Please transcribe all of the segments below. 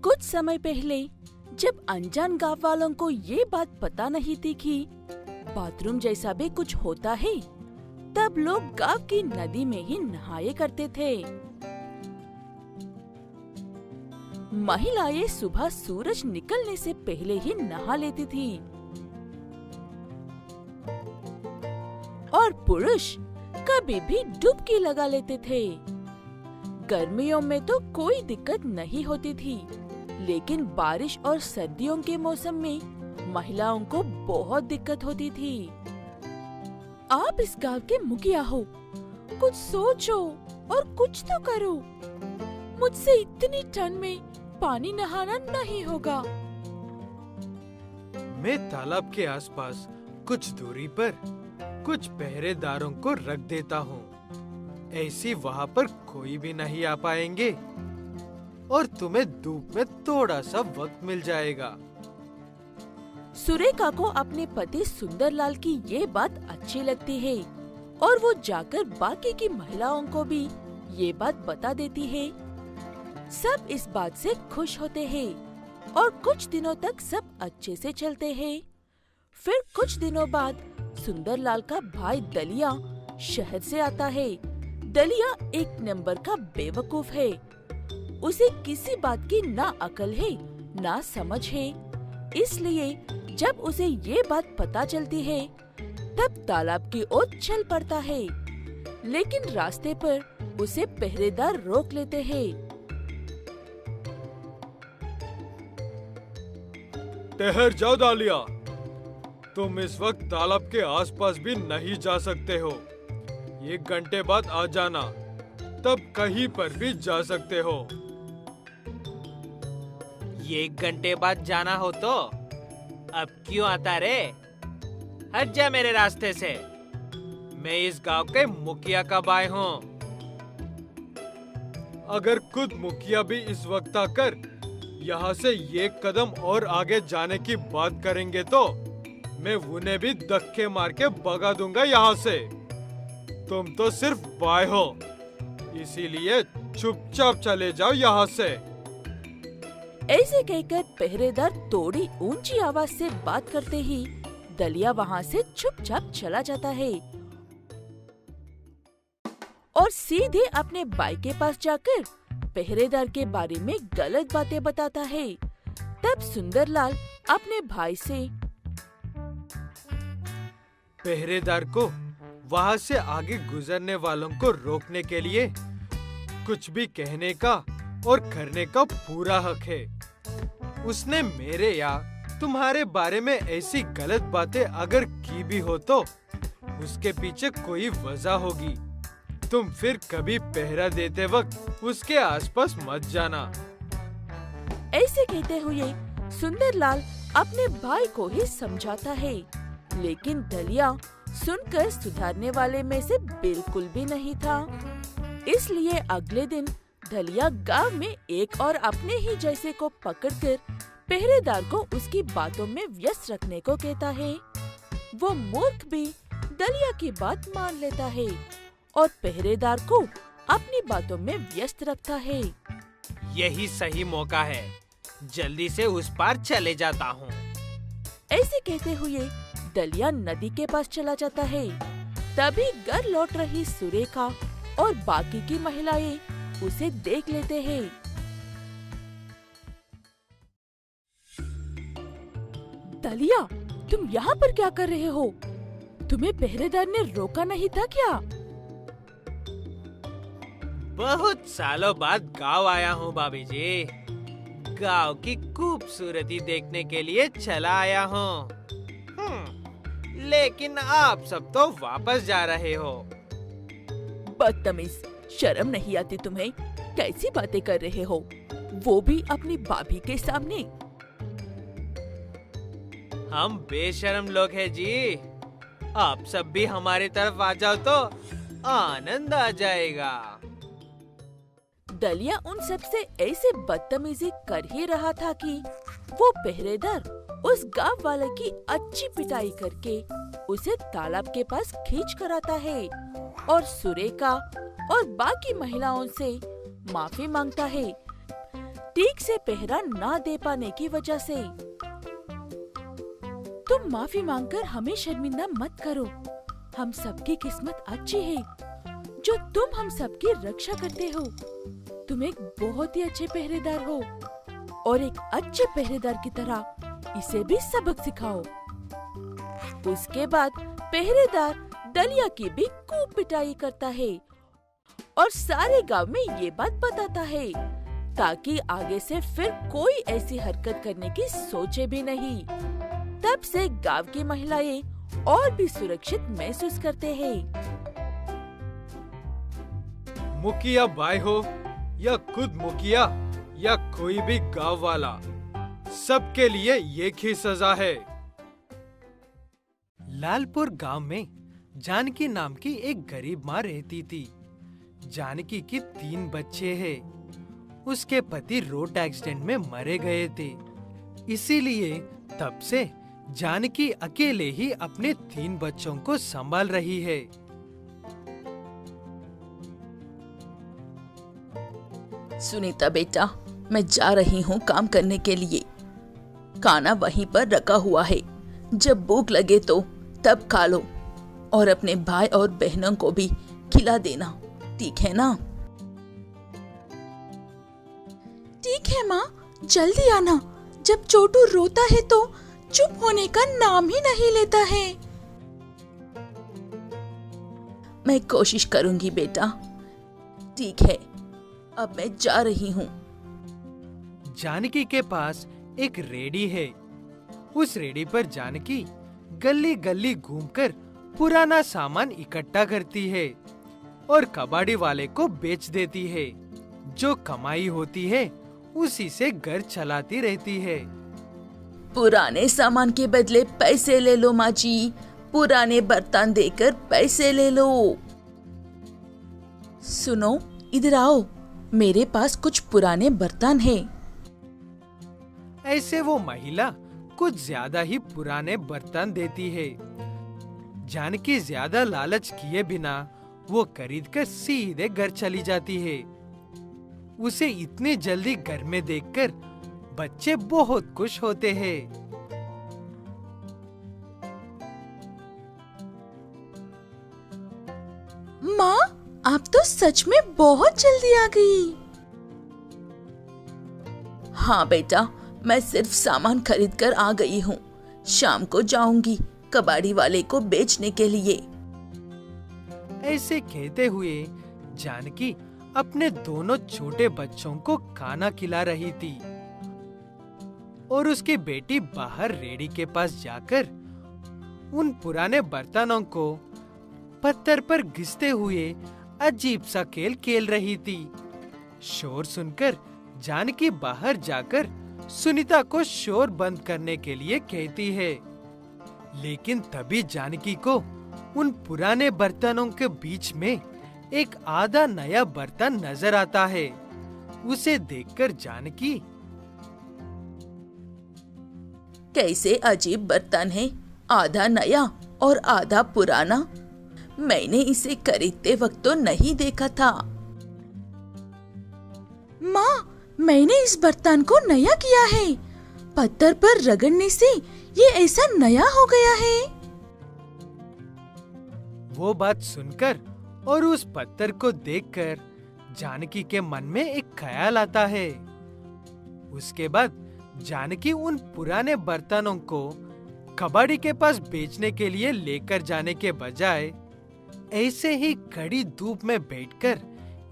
कुछ समय पहले जब अनजान गांव वालों को ये बात पता नहीं थी कि बाथरूम जैसा भी कुछ होता है, तब लोग गांव की नदी में ही नहाया करते थे। महिलाएं सुबह सूरज निकलने से पहले ही नहा लेती थी और पुरुष कभी भी डुबकी लगा लेते थे। गर्मियों में तो कोई दिक्कत नहीं होती थी, लेकिन बारिश और सर्दियों के मौसम में महिलाओं को बहुत दिक्कत होती थी। आप इस गांव के मुखिया हो, कुछ सोचो और कुछ तो करो। मुझसे इतनी ठंड में पानी नहाना नहीं होगा। मैं तालाब के आसपास कुछ दूरी पर कुछ पहरेदारों को रख देता हूँ। ऐसी वहाँ पर कोई भी नहीं आ पाएंगे और तुम्हें धूप में थोड़ा सा वक्त मिल जाएगा। सुरेखा को अपने पति सुंदरलाल की ये बात अच्छी लगती है और वो जाकर बाकी की महिलाओं को भी ये बात बता देती है। सब इस बात से खुश होते हैं और कुछ दिनों तक सब अच्छे से चलते हैं। फिर कुछ दिनों बाद सुंदरलाल का भाई दलिया शहर से आता है। दलिया एक नंबर का बेवकूफ है। उसे किसी बात की ना अकल है ना समझ है। इसलिए जब उसे ये बात पता चलती है तब तालाब की ओर चल पड़ता है, लेकिन रास्ते पर उसे पहरेदार रोक लेते हैं। ठहर जाओ दालिया, तुम इस वक्त तालाब के आसपास भी नहीं जा सकते हो। 1 घंटे बाद आ जाना, तब कहीं पर भी जा सकते हो। 1 घंटे बाद जाना हो तो अब क्यों आता रे? हट जा मेरे रास्ते से। मैं इस गांव के मुखिया का भाई हूँ। अगर खुद मुखिया भी इस वक्त आकर यहाँ से 1 कदम और आगे जाने की बात करेंगे तो मैं उन्हें भी धक्के मार के भगा दूंगा यहाँ से। तुम तो सिर्फ भाई हो, इसीलिए चुपचाप चले जाओ यहाँ से। ऐसे कहकर पहरेदार थोड़ी ऊंची आवाज से बात करते ही दलिया वहाँ से चुपचाप चला जाता है और सीधे अपने भाई के पास जाकर पहरेदार के बारे में गलत बातें बताता है। तब सुंदरलाल अपने भाई से पहरेदार को वहाँ से आगे गुजरने वालों को रोकने के लिए कुछ भी कहने का और करने का पूरा हक है। उसने मेरे या तुम्हारे बारे में ऐसी गलत बातें अगर की भी हो तो उसके पीछे कोई वजह होगी। तुम फिर कभी पहरा देते वक्त उसके आसपास मत जाना। ऐसे कहते हुए सुंदरलाल अपने भाई को ही समझाता है, लेकिन दलिया सुनकर सुधारने वाले में से बिल्कुल भी नहीं था। इसलिए अगले दिन दलिया गांव में एक और अपने ही जैसे को पकड़कर पहरेदार को उसकी बातों में व्यस्त रखने को कहता है। वो मूर्ख भी दलिया की बात मान लेता है और पहरेदार को अपनी बातों में व्यस्त रखता है। यही सही मौका है, जल्दी से उस पार चले जाता हूँ। ऐसे कहते हुए दलिया नदी के पास चला जाता है। तभी घर लौट रही सुरेखा और बाकी की महिलाएं उसे देख लेते हैं। दलिया, तुम यहाँ पर क्या कर रहे हो? तुम्हें पहरेदार ने रोका नहीं था क्या? बहुत सालों बाद गांव आया हूँ भाभी जी। गांव की खूबसूरती देखने के लिए चला आया हूँ। लेकिन आप सब तो वापस जा रहे हो। बदतमीज, शर्म नहीं आती तुम्हें? कैसी बातें कर रहे हो, वो भी अपनी भाभी के सामने? हम बेशर्म लोग हैं जी। आप सब भी हमारी तरफ आ जाओ तो आनंद आ जाएगा। दलिया उन सब से ऐसे बदतमीजी कर ही रहा था कि वो पहरेदार उस गांव वाले की अच्छी पिटाई करके उसे तालाब के पास खींच कर आता है और सुरेखा और बाकी महिलाओं से माफी मांगता है। ठीक से पहरा ना दे पाने की वजह से। तुम माफी मांगकर हमें शर्मिंदा मत करो। हम सबकी किस्मत अच्छी है जो तुम हम सबकी रक्षा करते हो। तुम एक बहुत ही अच्छे पहरेदार हो और एक अच्छे पहरेदार की तरह इसे भी सबक सिखाओ। उसके बाद पहरेदार दलिया की भी खूब पिटाई करता है और सारे गांव में ये बात बताता है ताकि आगे से फिर कोई ऐसी हरकत करने की सोचे भी नहीं। तब से गांव की महिलाएं और भी सुरक्षित महसूस करते हैं। मुखिया भाई हो या खुद मुखिया या कोई भी गांव वाला, सबके लिए एक ही सजा है। लालपुर गांव में जानकी नाम की एक गरीब माँ रहती थी। जानकी के 3 बच्चे हैं। उसके पति रोड एक्सीडेंट में मरे गए थे, इसीलिए तब से जानकी अकेले ही अपने 3 बच्चों को संभाल रही है। सुनीता बेटा, मैं जा रही हूँ काम करने के लिए। खाना वहीं पर रखा हुआ है, जब भूख लगे तो तब खा लो और अपने भाई और बहनों को भी खिला देना, ठीक है ना? ठीक है माँ, जल्दी आना। जब छोटू रोता है तो चुप होने का नाम ही नहीं लेता है। मैं कोशिश करूंगी बेटा। ठीक है, अब मैं जा रही हूँ। जानकी के पास एक रेडी है। उस रेडी पर जानकी गली गली घूमकर पुराना सामान इकट्ठा करती है और कबाड़ी वाले को बेच देती है। जो कमाई होती है उसी से घर चलाती रहती है। पुराने सामान के बदले पैसे ले लो माँ जी, पुराने बर्तन देकर पैसे ले लो। सुनो, इधर आओ, मेरे पास कुछ पुराने बर्तन हैं। ऐसे वो महिला कुछ ज्यादा ही पुराने बर्तन देती है। जानकी ज्यादा लालच किए बिना वो खरीदकर सीधे घर चली जाती है। उसे इतनी जल्दी घर में देखकर बच्चे बहुत खुश होते हैं। माँ, आप तो सच में बहुत जल्दी आ गई। हाँ बेटा, मैं सिर्फ सामान खरीद कर आ गई हूँ। शाम को जाऊंगी कबाड़ी वाले को बेचने के लिए। ऐसे कहते हुए जानकी अपने दोनों छोटे बच्चों को खाना खिला रही थी और उसकी बेटी बाहर रेडी के पास जाकर उन पुराने बर्तनों को पत्थर पर घिसते हुए अजीब सा खेल खेल रही थी। शोर सुनकर जानकी बाहर जाकर सुनीता को शोर बंद करने के लिए कहती है, लेकिन तभी जानकी को उन पुराने बर्तनों के बीच में एक आधा नया बर्तन नजर आता है। उसे देखकर जानकी, कैसे अजीब बर्तन है, आधा नया और आधा पुराना। मैंने इसे खरीदते वक्त तो नहीं देखा था। माँ, मैंने इस बर्तन को नया किया है। पत्थर पर रगड़ने से ये ऐसा नया हो गया है। वो बात सुनकर और उस पत्थर को देखकर जानकी के मन में एक ख्याल आता है। उसके बाद जानकी उन पुराने बर्तनों को कबाड़ी के पास बेचने के लिए लेकर जाने के बजाय ऐसे ही कड़ी धूप में बैठकर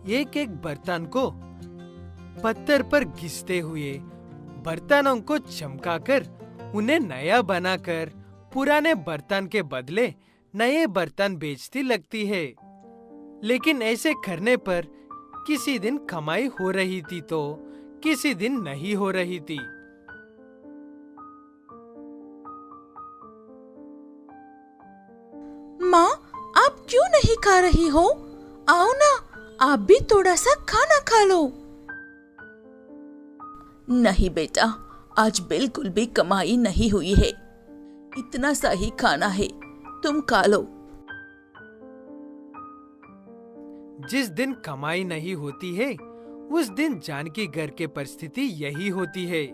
एक एक बर्तन को पत्थर पर घिसते हुए बर्तनों को चमकाकर उन्हें नया बनाकर पुराने बर्तन के बदले नए बर्तन बेचती लगती है। लेकिन ऐसे करने पर किसी दिन कमाई हो रही थी तो किसी दिन नहीं हो रही थी। माँ, आप क्यों नहीं खा रही हो? आओ ना, आप भी थोड़ा सा खाना खा लो। नहीं बेटा, आज बिल्कुल भी कमाई नहीं हुई है। इतना सा ही खाना है, तुम खा लो। जिस दिन कमाई नहीं होती है उस दिन जानकी घर की परिस्थिति यही होती है।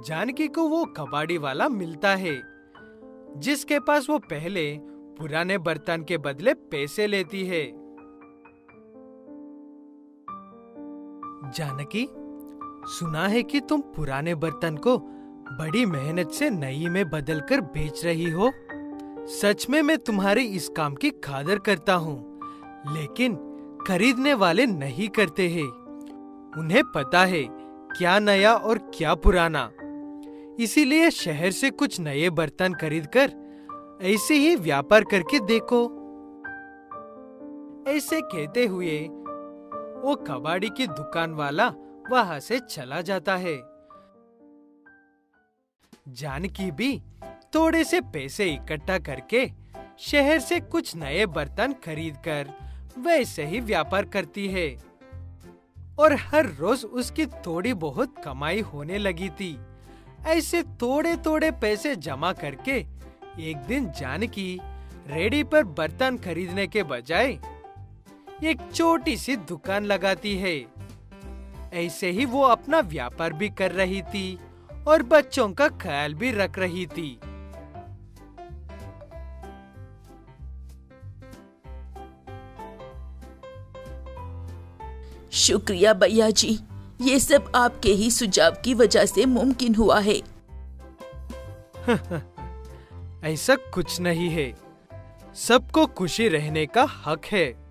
जानकी को वो कबाड़ी वाला मिलता है जिसके पास वो पहले पुराने बर्तन के बदले पैसे लेती है। जानकी, सुना है कि तुम पुराने बर्तन को बड़ी मेहनत से नई में बदलकर बेच रही हो। सच में मैं तुम्हारे इस काम की कदर करता हूँ, लेकिन खरीदने वाले नहीं करते हैं। उन्हें पता है क्या नया और क्या पुराना। इसीलिए शहर से कुछ नए बर्तन खरीदकर ऐसे ही व्यापार करके देखो। ऐसे कहते हुए वो कबाड़ी की दुकान वाला वहां से चला जाता है। जानकी भी थोड़े से पैसे इकट्ठा करके शहर से कुछ नए बर्तन खरीदकर वैसे ही व्यापार करती है और हर रोज उसकी थोड़ी बहुत कमाई होने लगी थी। ऐसे थोड़े थोड़े पैसे जमा करके एक दिन जानकी रेडी पर बर्तन खरीदने के बजाय एक छोटी सी दुकान लगाती है। ऐसे ही वो अपना व्यापार भी कर रही थी और बच्चों का ख्याल भी रख रही थी। शुक्रिया भैया जी, ये सब आपके ही सुझाव की वजह से मुमकिन हुआ है। ऐसा कुछ नहीं है, सबको खुशी रहने का हक है।